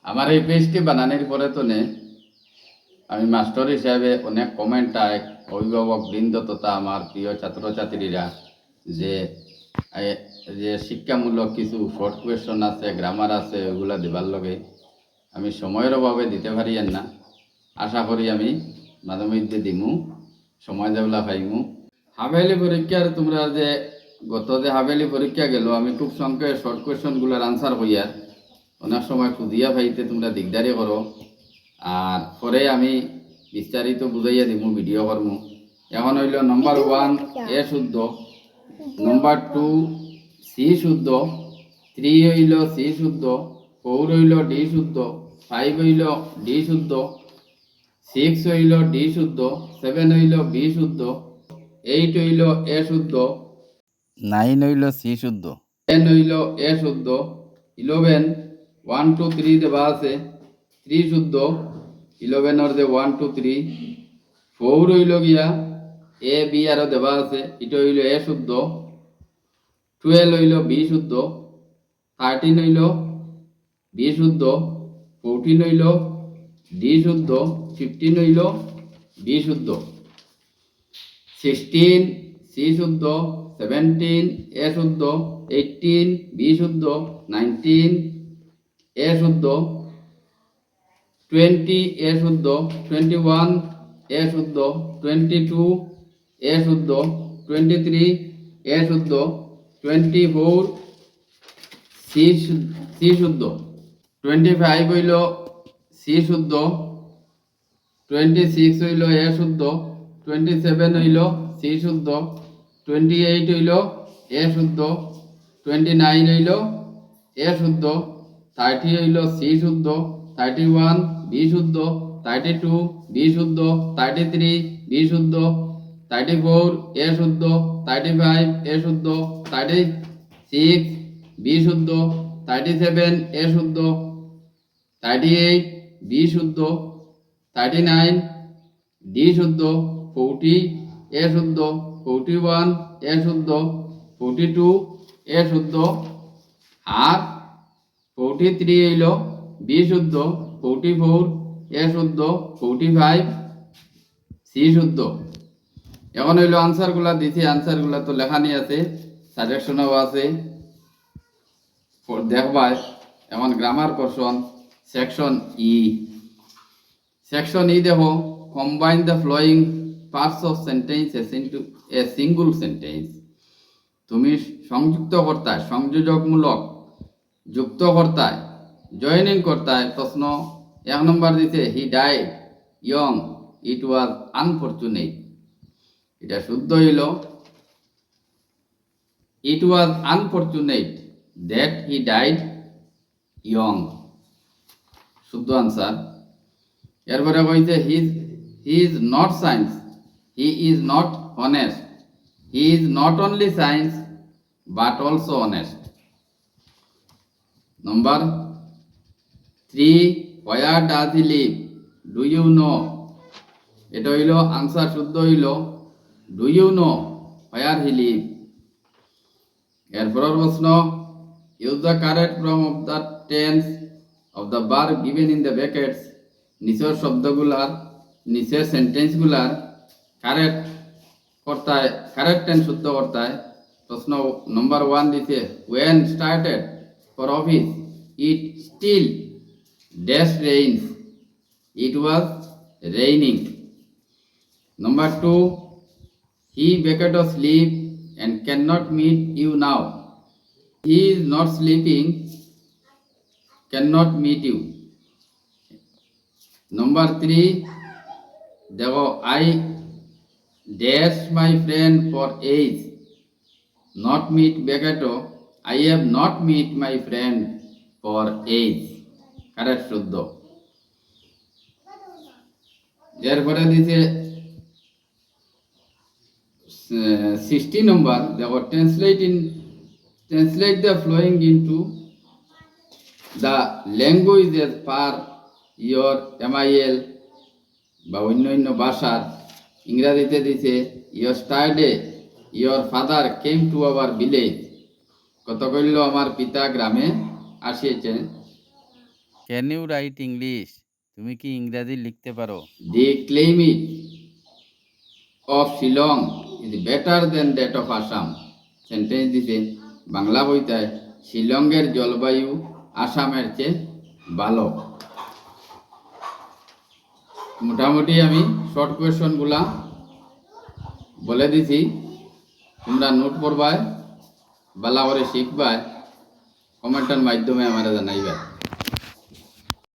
আমার এই পেজটি বানানোর পরে তো আমি মাস্টার হিসাবে অনেক কমেন্ট আয় অভিভাবক বৃন্দ তথা আমার প্রিয় ছাত্রছাত্রীরা যে যে শিক্ষামূলক কিছু শর্ট কোয়েশন আছে, গ্রামার আছে, ওগুলা দেবার লগে আমি সময়ের অভাবে দিতে পারি না। আশা করি আমি মাঝে মধ্যে দিমু, সময় যেগুলা পাইমু। হাভেলি পরীক্ষার তোমরা যে গত যে হাভেলি পরীক্ষা গেল, আমি খুব সংখ্যায় শর্ট কোয়েশনগুলোর আনসার হইয়া অনেক সময় খুঁজিয়া পাইতে তোমরা দিকদারি করো, আর পরে আমি বিস্তারিত বুঝাইয়া দিমু, ভিডিও করমু। এখন হইল নম্বর 1 এ শুদ্ধ, নম্বর 2 সি শুদ্ধ, 3 হইল সি শুদ্ধ, 4 হইল ডি শুদ্ধ, 5 হইল ডি শুদ্ধ, 6 হইল ডি শুদ্ধ, 7 হইল বি শুদ্ধ, 8 হইল এ শুদ্ধ, 9 হইল সি শুদ্ধ, 10 হইল এ শুদ্ধ, 11 1 2 3 দেওয়া আছে 3 শুদ্ধ, 11 অর দে 1 2 3, 4 হইল গিয়া এ বি আরও দেওয়া আছে, এটা হইল এ শুদ্ধ, 12 হইল বি শুদ্ধ, 13 হইল বি শুদ্ধ, 14 হইল ডি শুদ্ধ, 15 হইল বি শুদ্ধ, 16 সি শুদ্ধ, 17 এ শুদ্ধ, 18 বি শুদ্ধ, 19 এ শুদ্ধ, 20 এ শুদ্ধ, 21 এ শুদ্ধ, 22 এ শুদ্ধ, 23 এ শুদ্ধ, 24 সি শুদ্ধ, 25 হইল সি শুদ্ধ, 26 হইল এ শুদ্ধ, 27 হইল সি শুদ্ধ, 28 হইল এ শুদ্ধ, 29 হইল এ শুদ্ধ, 30 হইল সি শুদ্ধ, 31 বি শুদ্ধ, 32 বি শুদ্ধ, 33 বি শুদ্ধ, 34 এ শুদ্ধ, 35 এ শুদ্ধ, 36 বি শুদ্ধ, 37 এ শুদ্ধ, 38 বি শুদ্ধ, 39 ডি শুদ্ধ, 40 এ শুদ্ধ, 41 এ শুদ্ধ, 42 এ শুদ্ধ, আর 43 হইল বি শুদ্ধ, 44 এ শুদ্ধ, 45 সি শুদ্ধ। এখন হইল আনসারগুলা দিছি, আনসারগুলা তো লেখানি আছে, সাজেশনও আছে, দেখবাই। এখন গ্রামার পোর্শন, সেকশন ই। সেকশন ই দেখো, combine the following parts of sentences into a single sentence. তুমি সংযুক্ত কর্তায়, সংযোজকমূলক যুক্ত কর্তায়, জয়েনিং কর্তায় প্রশ্ন 1 নম্বর দিছে he died young, it was unfortunate. এটা শুদ্ধ হইল it was unfortunate that he died young, শুদ্ধ আনসার। এরপরে কইছে he is not science, he is not honest, he is not only science but also honest. Number 3 where does he live, do you know. এটা হইল answer, শুদ্ধ হইল do you know where he live. এরপরের প্রশ্ন, use the correct form of the tense of the verb given in the brackets. নিচের শব্দগুলার, নিচের সেন্টেন্সগুলার কারেক্ট কর্তায়, কারেক্ট টেন্স শুদ্ধ কর্তায়। প্রশ্ন নম্বর 1 দিছে when started for office it still dash rains, it was raining. Number 2 he backed off sleep and cannot meet you now, he is not sleeping, cannot meet you. Number 3 দেখো I dash my friend for age, not meet বেকেটো, I have not meet my friend for age, correct শুদ্ধ। এরপরে দিছে 60 number দেখো translate the following into the languages per your MIL বা অন্য ভাষার। ইংরাজিতে দিছে yesterday your father came to our village, কত কইল আমার পিতা গ্রামে আসিয়েছেন। Can you write English? তুমি কি ইংরাজি লিখতে পারো? The climate of Shillong is better than that of Assam. Sentence দিছে বাংলা বইটায়, শিলংয়ের জলবায়ু আসামের চেয়ে ভালো। মোটামুটি আমি শর্ট কোয়েশনগুলা বলে দিছি, তোমরা নোট করবায়, ভালো করে শিখবায়, কমেন্টের মাধ্যমে আমার জানাইবা।